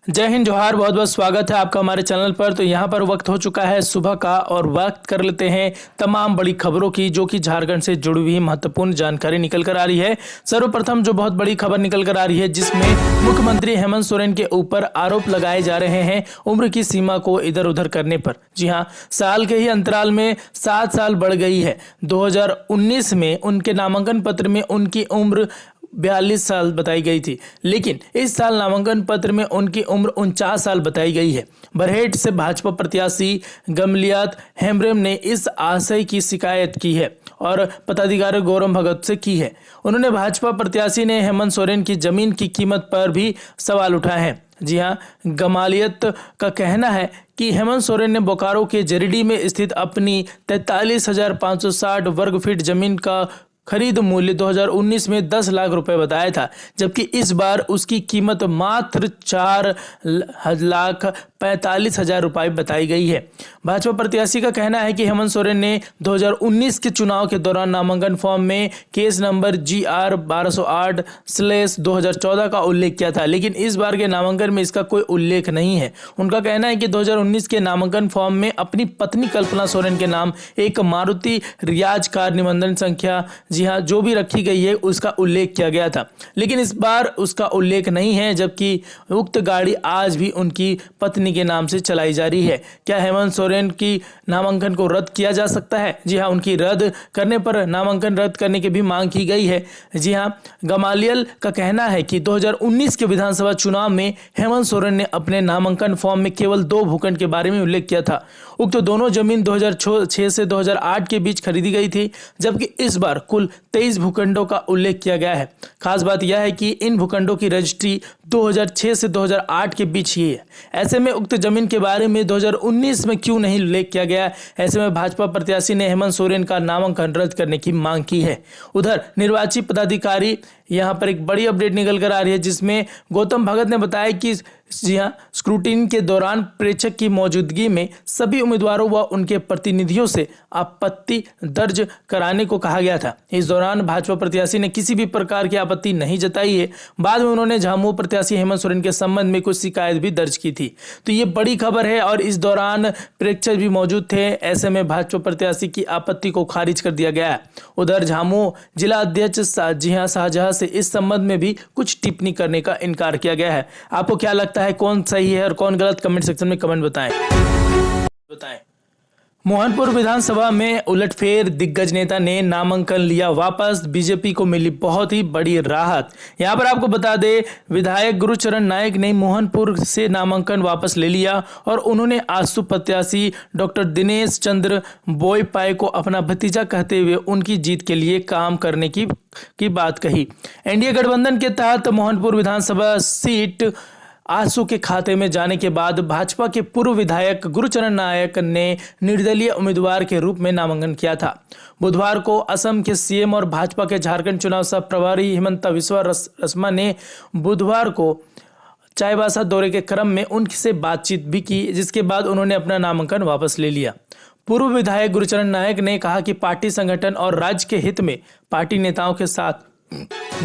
जय हिंद जोहार। बहुत बहुत स्वागत है आपका हमारे चैनल पर। तो यहाँ पर वक्त हो चुका है सुबह का और वक्त कर लेते हैं तमाम बड़ी खबरों की जो कि झारखंड से जुड़ी हुई महत्वपूर्ण जानकारी निकल कर आ रही है। सर्वप्रथम जो बहुत बड़ी खबर निकल कर आ रही है जिसमें मुख्यमंत्री हेमंत सोरेन के ऊपर आरोप लगाए जा रहे हैं उम्र की सीमा को इधर उधर करने पर। जी हाँ, साल के ही अंतराल में 7 साल बढ़ गई है। 2019 में उनके नामांकन पत्र में उनकी उम्र 42 साल बताई गई थी, लेकिन इस साल नामांकन पत्र में उनकी उम्र 49 साल बताई गई है। बरहेट से भाजपा प्रत्याशी गमलियात हेम्ब्रम ने इस आशय की शिकायत की है और पदाधिकारी गौरव भगत से की है। उन्होंने भाजपा प्रत्याशी ने हेमंत सोरेन की जमीन की कीमत पर भी सवाल उठाए हैं। जी हाँ, गमालियत का कहना है कि हेमंत सोरेन ने बोकारो के जरीडी में स्थित अपनी 43,560 वर्ग फीट जमीन का खरीद मूल्य 2019 में 10 लाख रुपए बताया था, जबकि इस बार उसकी कीमत मात्र 4,45,000 रुपए बताई गई है। भाजपा प्रत्याशी का कहना है कि हेमंत सोरेन ने 2019 के चुनाव के दौरान नामांकन फॉर्म में केस नंबर GR 1208/2014 का उल्लेख किया था, लेकिन इस बार के नामांकन में इसका कोई उल्लेख नहीं है। उनका कहना है कि 2019 के नामांकन फॉर्म में अपनी पत्नी कल्पना सोरेन के नाम एक मारुति रियाज कार निबंधन संख्या, जी हाँ, जो भी रखी गई है उसका उल्लेख किया गया था, लेकिन इस बार उसका उल्लेख नहीं है, जबकि उक्त गाड़ी आज भी उनकी पत्नी के नाम से चलाई जा रही है। क्या हेमंत सोरेन की नामांकन को रद्द किया जा सकता है? जी हाँ, उनकी रद्द करने पर नामांकन रद्द करने की भी मांग की गई है। जी हाँ, गमालियल का कहना है कि 2019 के विधानसभा चुनाव में हेमंत सोरेन ने अपने नामांकन फॉर्म में केवल 2 भूखंड के बारे में उल्लेख किया था। उक्त दोनों जमीन 2006 से 2008 के बीच खरीदी गई थी, जबकि इस बार कुल 23 भूखंडों का उल्लेख किया गया है। खास बात यह है कि इन भूखंडों की रजिस्ट्री 2006 से 2008 के बीच ही है। ऐसे में उक्त जमीन के बारे में 2019 में क्यों नहीं उल्लेख किया गया? ऐसे में भाजपा प्रत्याशी ने हेमंत सोरेन का नामांकन रद्द करने की मांग की है। उधर निर्वाची पदाधिकारी यहाँ पर एक बड़ी अपडेट निकल कर आ रही है जिसमें गौतम भगत ने बताया कि जी हाँ, स्क्रूटिनी के दौरान प्रेक्षक की मौजूदगी में सभी उम्मीदवारों व उनके प्रतिनिधियों से आपत्ति दर्ज कराने को कहा गया था। इस दौरान भाजपा प्रत्याशी ने किसी भी प्रकार की आपत्ति नहीं जताई है। बाद में उन्होंने झामुमो प्रत्याशी हेमंत सोरेन के संबंध में कुछ शिकायत भी दर्ज की थी। तो ये बड़ी खबर है और इस दौरान प्रेक्षक भी मौजूद थे। ऐसे में भाजपा प्रत्याशी की आपत्ति को खारिज कर दिया गया है। उधर झामुमो जिला अध्यक्ष जी हाँ शाहजहां से इस संबंध में भी कुछ टिप्पणी करने का इनकार किया गया है। आपको क्या लगता है, कौन सही है और कौन गलत? कमेंट सेक्शन में कमेंट बताएं। मोहनपुर विधानसभा में उलटफेर, दिग्गज नेता ने नामांकन लिया वापस, बीजेपी को मिली बहुत ही बड़ी राहत। यहां पर आपको बता दें, विधायक गुरुचरण नायक ने मोहनपुर से नामांकन वापस ले लिया और उन्होंने आसू प्रत्याशी डॉक्टर दिनेश चंद्र बोयपाई को अपना भतीजा कहते हुए उनकी जीत के लिए काम करने की बात कही। एनडीए गठबंधन के तहत मोहनपुर विधानसभा सीट आसू के खाते में जाने के बाद भाजपा के पूर्व विधायक गुरुचरण नायक ने निर्दलीय उम्मीदवार के रूप में नामांकन किया था। बुधवार को असम के सीएम और भाजपा के झारखंड चुनाव सह प्रभारी हिमंता बिस्वा रसमा ने बुधवार को चाईबासा दौरे के क्रम में उनसे बातचीत भी की, जिसके बाद उन्होंने अपना नामांकन वापस ले लिया। पूर्व विधायक गुरुचरण नायक ने कहा कि पार्टी संगठन और राज्य के हित में पार्टी नेताओं के साथ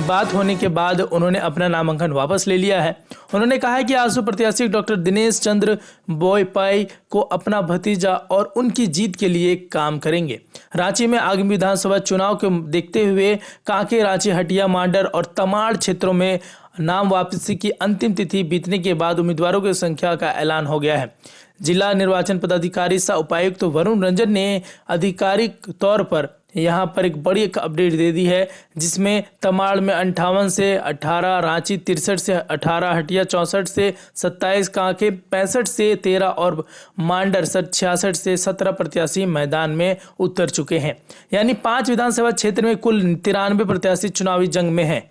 बात होने के बाद उन्होंने अपना नामांकन वापस ले लिया है। उन्होंने कहा है कि आसू प्रत्याशी डॉक्टर दिनेश चंद्र बोयपाई को अपना भतीजा और उनकी जीत के लिए काम करेंगे। रांची में आगामी विधानसभा चुनाव को देखते हुए कांके, रांची, हटिया, मांडर और तमाड़ क्षेत्रों में नाम वापसी की अंतिम तिथि बीतने के बाद उम्मीदवारों की संख्या का ऐलान हो गया है। जिला निर्वाचन पदाधिकारी सह उपायुक्त वरुण रंजन ने आधिकारिक तौर पर यहाँ पर एक बड़ी अपडेट दे दी है, जिसमें तमाड़ में 58 से 18, रांची 63 से 18, हटिया 64 से 27, कांके 65 से 13 और मांडर 66 से 17 प्रत्याशी मैदान में उतर चुके हैं। यानी 5 विधानसभा क्षेत्र में कुल 93 प्रत्याशी चुनावी जंग में हैं।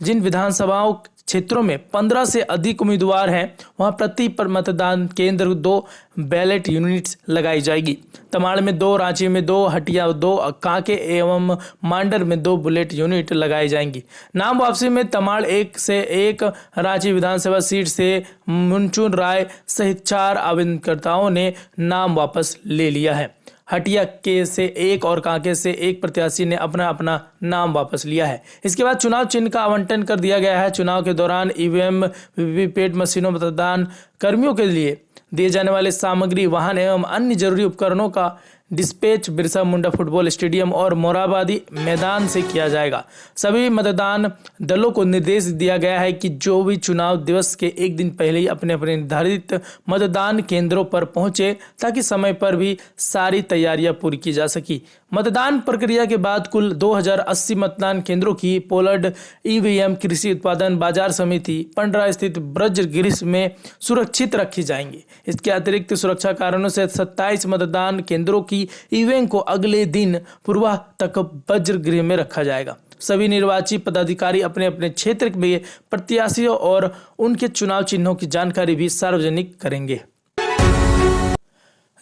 जिन विधानसभाओं क्षेत्रों में 15 से अधिक उम्मीदवार हैं, वहां प्रति मतदान केंद्र 2 बैलेट यूनिट्स लगाई जाएगी। तमाड़ में 2, रांची में 2, हटिया 2, कांके एवं मांडर में 2 बुलेट यूनिट लगाई जाएंगी। नाम वापसी में तमाड़ 1 से 1, रांची विधानसभा सीट से मुनचुन राय सहित 4 आवेदनकर्ताओं ने नाम वापस ले लिया है। हटिया के से एक और कांके से एक प्रत्याशी ने अपना अपना नाम वापस लिया है। इसके बाद चुनाव चिन्ह का आवंटन कर दिया गया है। चुनाव के दौरान ईवीएम, वीवीपैट मशीनों, मतदान कर्मियों के लिए दिए जाने वाले सामग्री, वाहन एवं अन्य जरूरी उपकरणों का dispatch Birsa Munda football stadium और मोराबादी मैदान से किया जाएगा। सभी मतदान दलों को निर्देश दिया गया है कि जो भी चुनाव दिवस के एक दिन पहले ही अपने अपने निर्धारित मतदान केंद्रों पर पहुंचे, ताकि समय पर भी सारी तैयारियां पूरी की जा सकी। मतदान प्रक्रिया के बाद कुल 2080 मतदान केंद्रों की पोलर्ड ईवीएम कृषि उत्पादन बाजार समिति पंडरा स्थित ब्रज गृह में सुरक्षित रखी जाएंगी। इसके अतिरिक्त सुरक्षा कारणों से 27 मतदान केंद्रों की ईवीएम को अगले दिन पूर्वा तक वज्र गृह में रखा जाएगा। सभी निर्वाची पदाधिकारी अपने अपने क्षेत्र में प्रत्याशियों और उनके चुनाव चिन्हों की जानकारी भी सार्वजनिक करेंगे।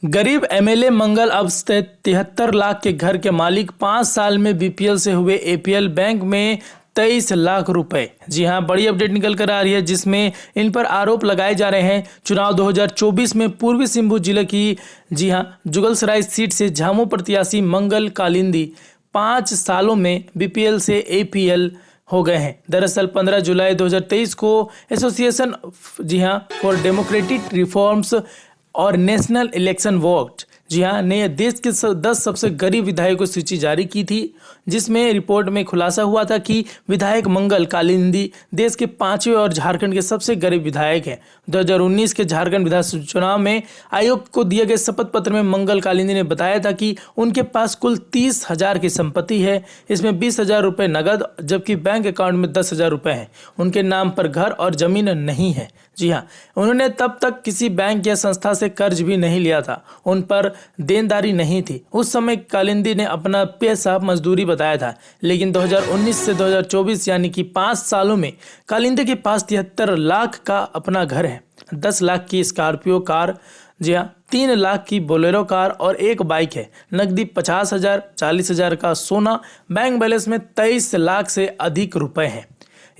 गरीब एमएलए मंगल अब 73 लाख के घर के मालिक, 5 साल में बीपीएल से हुए एपीएल, बैंक में 23 लाख रुपए। जी हां, बड़ी अपडेट निकल कर आ रही है जिसमें इन पर आरोप लगाए जा रहे हैं। चुनाव 2024 में पूर्वी सिंहभूम जिले की जी हां जुगलसराय सीट से झामू प्रत्याशी मंगल कालिंदी 5 सालों में बीपीएल से एपीएल हो गए हैं। दरअसल 15 जुलाई 2023 को एसोसिएशन जी हां फॉर डेमोक्रेटिक रिफॉर्म्स और नेशनल इलेक्शन वोट जी हाँ ने देश के 10 सबसे गरीब विधायकों की सूची जारी की थी, जिसमें रिपोर्ट में खुलासा हुआ था कि विधायक मंगल कालिंदी देश के 5वें और झारखंड के सबसे गरीब विधायक हैं। 2019 के झारखंड विधानसभा चुनाव में आयोग को दिए गए शपथ पत्र में मंगल कालिंदी ने बताया था कि उनके पास कुल 30,000 की संपत्ति है। इसमें 20,000 रुपये नगद, जबकि बैंक अकाउंट में 10,000 रुपये हैं। उनके नाम पर घर और जमीन नहीं है। जी हाँ, उन्होंने तब तक किसी बैंक या संस्था से कर्ज भी नहीं लिया था। उन पर देनदारी नहीं थी। उस समय कालिंदी ने अपना पेशा मजदूरी बताया था। लेकिन 2019 से 2024 यानी कि 5 सालों में कालिंदी के पास 73 लाख का अपना घर है, 10 लाख की स्कॉर्पियो कार, जी हाँ 3 लाख की बोलेरो कार और एक बाइक है। नकदी 50,000, 40,000 का सोना, बैंक बैलेंस में 23 लाख से अधिक रुपए हैं।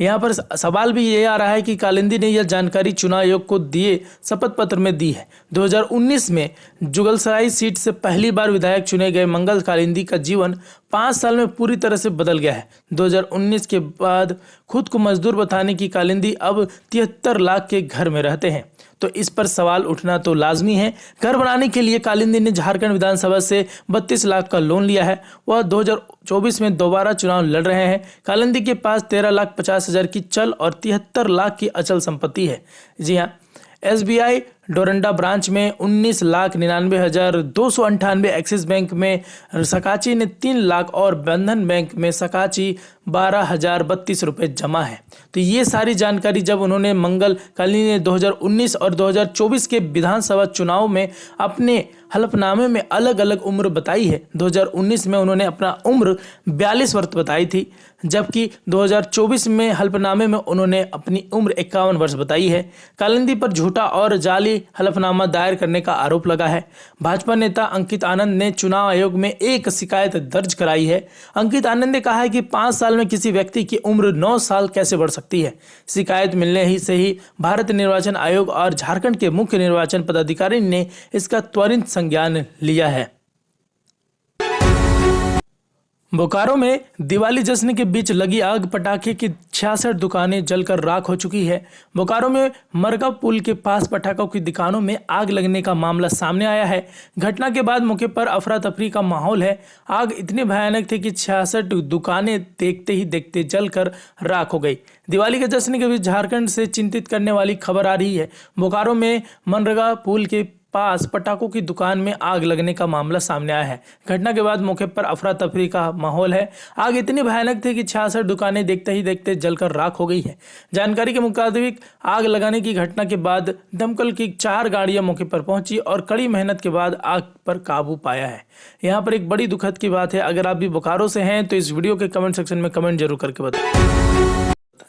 यहाँ पर सवाल भी ये आ रहा है कि कालिंदी ने यह जानकारी चुनाव आयोग को दिए शपथ पत्र में दी है। 2019 में जुगलसराय सीट से पहली बार विधायक चुने गए मंगल कालिंदी का जीवन 5 साल में पूरी तरह से बदल गया है। 2019 के बाद खुद को मजदूर बताने की कालिंदी अब 73 लाख के घर में रहते हैं। तो इस पर सवाल उठना तो लाजमी है। घर बनाने के लिए कालिंदी ने झारखंड विधानसभा से 32 लाख का लोन लिया है। वह 2024 में दोबारा चुनाव लड़ रहे हैं। कालिंदी के पास 13,50,000 की चल और 73 लाख की अचल संपत्ति है। जी हाँ, एसबीआई डोरंडा ब्रांच में 19,99,298, एक्सिस बैंक में सकाची ने 3 लाख और बंधन बैंक में सकाची 12,032 रुपये जमा है। तो ये सारी जानकारी जब उन्होंने मंगल कालिंदी ने 2019 और 2024 के विधानसभा चुनाव में अपने हलफनामे में अलग अलग उम्र बताई है। 2019 में उन्होंने अपना उम्र 42 वर्ष बताई थी, जबकि 2024 में हलफनामे में उन्होंने अपनी उम्र 51 वर्ष बताई है। कालिंदी पर झूठा और जाली हलफनामा दायर करने का आरोप लगा है। भाजपा नेता अंकित आनंद ने चुनाव आयोग में एक शिकायत दर्ज कराई है। अंकित आनंद ने कहा है कि 5 साल में किसी व्यक्ति की उम्र 9 साल कैसे बढ़ सकती है। शिकायत मिलने ही से ही भारत निर्वाचन आयोग और झारखंड के मुख्य निर्वाचन पदाधिकारी ने इसका त्वरित संज्ञान लिया है। बोकारो में दिवाली जश्न के बीच लगी आग, पटाखे की 66 दुकानें जलकर राख हो चुकी है। बोकारो में मरगा पुल के पास पटाखों की दुकानों में आग लगने का मामला सामने आया है। घटना के बाद मौके पर अफरा तफरी का माहौल है। आग इतनी भयानक थी कि 66 दुकानें देखते ही देखते जलकर राख हो गई। दिवाली के जश्न के बीच झारखंड से चिंतित करने वाली खबर आ रही है। बोकारो में मनरेगा पुल के पास पटाखों की दुकान में आग लगने का मामला सामने आया है। घटना के बाद मौके पर अफरा तफरी का माहौल है। आग इतनी भयानक थी कि 66 दुकानें देखते ही देखते जलकर राख हो गई है। जानकारी के मुताबिक आग लगाने की घटना के बाद दमकल की 4 गाड़ियां मौके पर पहुंची और कड़ी मेहनत के बाद आग पर काबू पाया है। यहाँ पर एक बड़ी दुखद की बात है। अगर आप भी बोकारो से हैं तो इस वीडियो के कमेंट सेक्शन में कमेंट जरूर करके बताएं।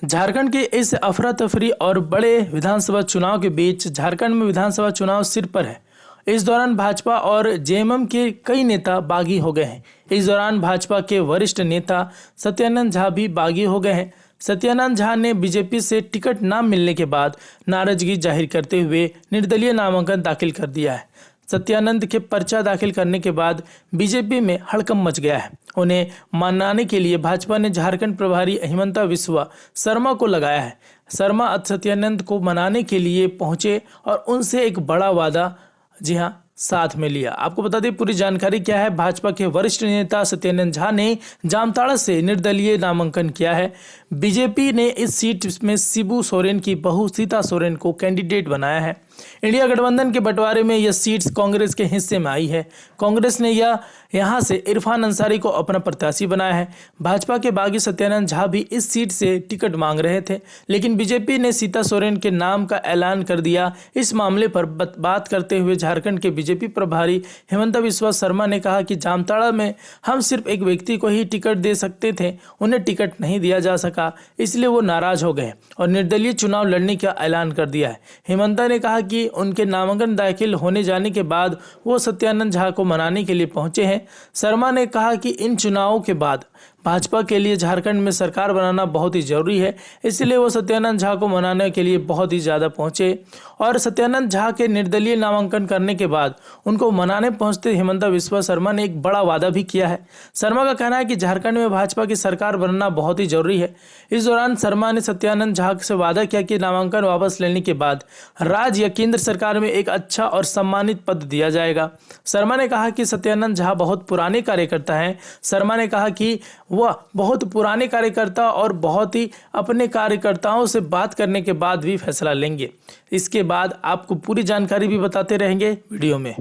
झारखंड के इस अफरा तफरी और बड़े विधानसभा चुनाव के बीच झारखंड में विधानसभा चुनाव सिर पर है। इस दौरान भाजपा और जेएमएम के कई नेता बागी हो गए हैं। इस दौरान भाजपा के वरिष्ठ नेता सत्यानंद झा भी बागी हो गए हैं। सत्यानंद झा ने बीजेपी से टिकट न मिलने के बाद नाराजगी जाहिर करते हुए निर्दलीय नामांकन दाखिल कर दिया है। सत्यानंद के पर्चा दाखिल करने के बाद बीजेपी में हड़कंप मच गया है। उन्हें मनाने के लिए भाजपा ने झारखंड प्रभारी हिमंता बिस्वा शर्मा को लगाया है। शर्मा सत्यानंद को मनाने के लिए पहुंचे और उनसे एक बड़ा वादा साथ में लिया। आपको बता दें पूरी जानकारी क्या है। भाजपा के वरिष्ठ नेता सत्यानंद झा ने जामताड़ा से निर्दलीय नामांकन किया है। बीजेपी ने इस सीट में शिबू सोरेन की बहू सीता सोरेन को कैंडिडेट बनाया है। इंडिया गठबंधन के बंटवारे में यह सीट कांग्रेस के हिस्से में आई है। कांग्रेस ने यहां से इरफान अंसारी को अपना प्रत्याशी बनाया है। भाजपा के बागी सत्यानंद झा भी इस सीट से टिकट मांग रहे थे, लेकिन बीजेपी ने सीता सोरेन के नाम का ऐलान कर दिया। इस मामले पर बात करते हुए झारखंड के बीजेपी प्रभारी हिमंता बिस्वा शर्मा ने कहा कि जामताड़ा में हम सिर्फ एक व्यक्ति को ही टिकट दे सकते थे, उन्हें टिकट नहीं दिया जा सका, इसलिए वो नाराज हो गए और निर्दलीय चुनाव लड़ने का ऐलान कर दिया है। हिमंता ने कहा कि उनके नामांकन दाखिल होने जाने के बाद वो सत्यानंद झा को मनाने के लिए पहुंचे हैं। शर्मा ने कहा कि इन चुनावों के बाद भाजपा के लिए झारखंड में सरकार बनाना बहुत ही जरूरी है, इसलिए वो सत्यानंद झा को मनाने के लिए बहुत ही ज़्यादा पहुंचे और सत्यानंद झा के निर्दलीय नामांकन करने के बाद उनको मनाने पहुंचते हिमंता बिस्वा शर्मा ने एक बड़ा वादा भी किया है। शर्मा का कहना है कि झारखंड में भाजपा की सरकार बनना बहुत ही जरूरी है। इस दौरान शर्मा ने सत्यानंद झा से वादा किया कि नामांकन वापस लेने के बाद राज्य या केंद्र सरकार में एक अच्छा और सम्मानित पद दिया जाएगा। शर्मा ने कहा कि सत्यानंद झा बहुत पुराने कार्यकर्ता हैं। शर्मा ने कहा कि वह बहुत पुराने कार्यकर्ता और बहुत ही अपने कार्यकर्ताओं से बात करने के बाद भी फैसला लेंगे। इसके बाद आपको पूरी जानकारी भी बताते रहेंगे वीडियो में।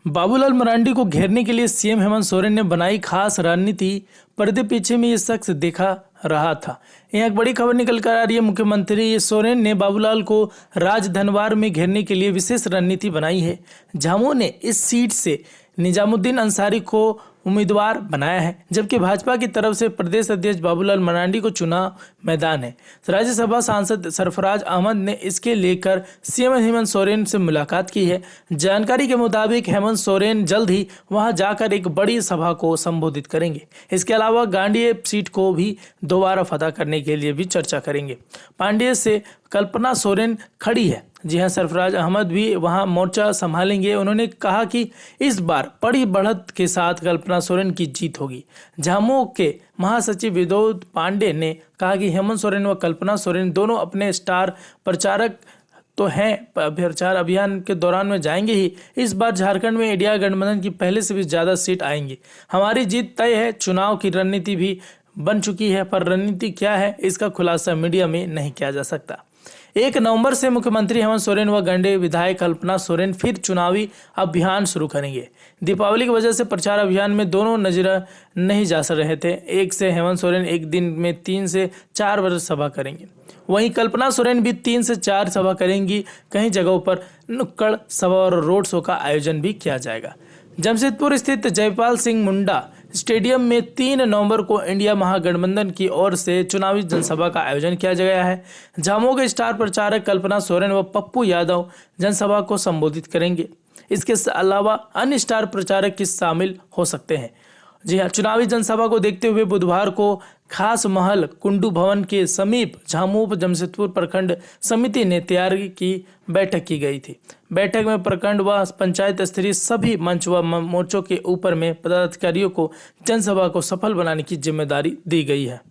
बाबूलाल मरांडी को घेरने के लिए सीएम हेमंत सोरेन ने बनाई खास रणनीति। पर्दे पीछे में ये शख्स देखा रहा था। यहाँ एक बड़ी खबर निकल कर आ रही है। मुख्यमंत्री सोरेन ने बाबूलाल को राजधनवार में घेरने के लिए विशेष रणनीति बनाई है। झामू ने इस सीट से निजामुद्दीन अंसारी को उम्मीदवार बनाया है, जबकि भाजपा की तरफ से प्रदेश अध्यक्ष बाबूलाल मरांडी को चुनाव मैदान है। राज्यसभा सांसद सरफराज अहमद ने इसके लेकर सीएम हेमंत सोरेन से मुलाकात की है। जानकारी के मुताबिक हेमंत सोरेन जल्द ही वहां जाकर एक बड़ी सभा को संबोधित करेंगे। इसके अलावा गांडीय सीट को भी दोबारा फतह करने के लिए भी चर्चा करेंगे। पांडेय से कल्पना सोरेन खड़ी है। जी हां, सरफराज अहमद भी वहां मोर्चा संभालेंगे। उन्होंने कहा कि इस बार बड़ी बढ़त के साथ कल्पना सोरेन की जीत होगी। झामू के महासचिव विनोद पांडे ने कहा कि हेमंत सोरेन व कल्पना सोरेन दोनों अपने स्टार प्रचारक तो हैं, प्रचार अभियान के दौरान में जाएंगे ही। इस बार झारखंड में इंडिया गठबंधन की पहले से भी ज़्यादा सीट आएंगी। हमारी जीत तय है। चुनाव की रणनीति भी बन चुकी है, पर रणनीति क्या है इसका खुलासा मीडिया में नहीं किया जा सकता। 1 नवंबर से मुख्यमंत्री हेमंत सोरेन व गंडे विधायक कल्पना सोरेन फिर चुनावी अभियान शुरू करेंगे। दीपावली की वजह से प्रचार अभियान में दोनों नजर नहीं जा रहे थे। एक से हेमंत सोरेन एक दिन में 3 से 4 बार सभा करेंगे। वहीं कल्पना सोरेन भी 3 से 4 सभा करेंगी। कई जगहों पर नुक्कड़ सभा और रोड शो का आयोजन भी किया जाएगा। जमशेदपुर स्थित जयपाल सिंह मुंडा स्टेडियम में 3 नवंबर को इंडिया महागठबंधन की ओर से चुनावी जनसभा का आयोजन किया गया है। झामू के स्टार प्रचारक कल्पना सोरेन व पप्पू यादव जनसभा को संबोधित करेंगे। इसके अलावा अन्य स्टार प्रचारक की शामिल हो सकते हैं। जी हाँ, चुनावी जनसभा को देखते हुए बुधवार को खास महल कुंडू भवन के समीप झामू जमशेदपुर प्रखंड समिति ने तैयारी की बैठक की गई थी। बैठक में प्रखंड व पंचायत स्तरीय सभी मंच व मोर्चों के ऊपर में पदाधिकारियों को जनसभा को सफल बनाने की जिम्मेदारी दी गई है।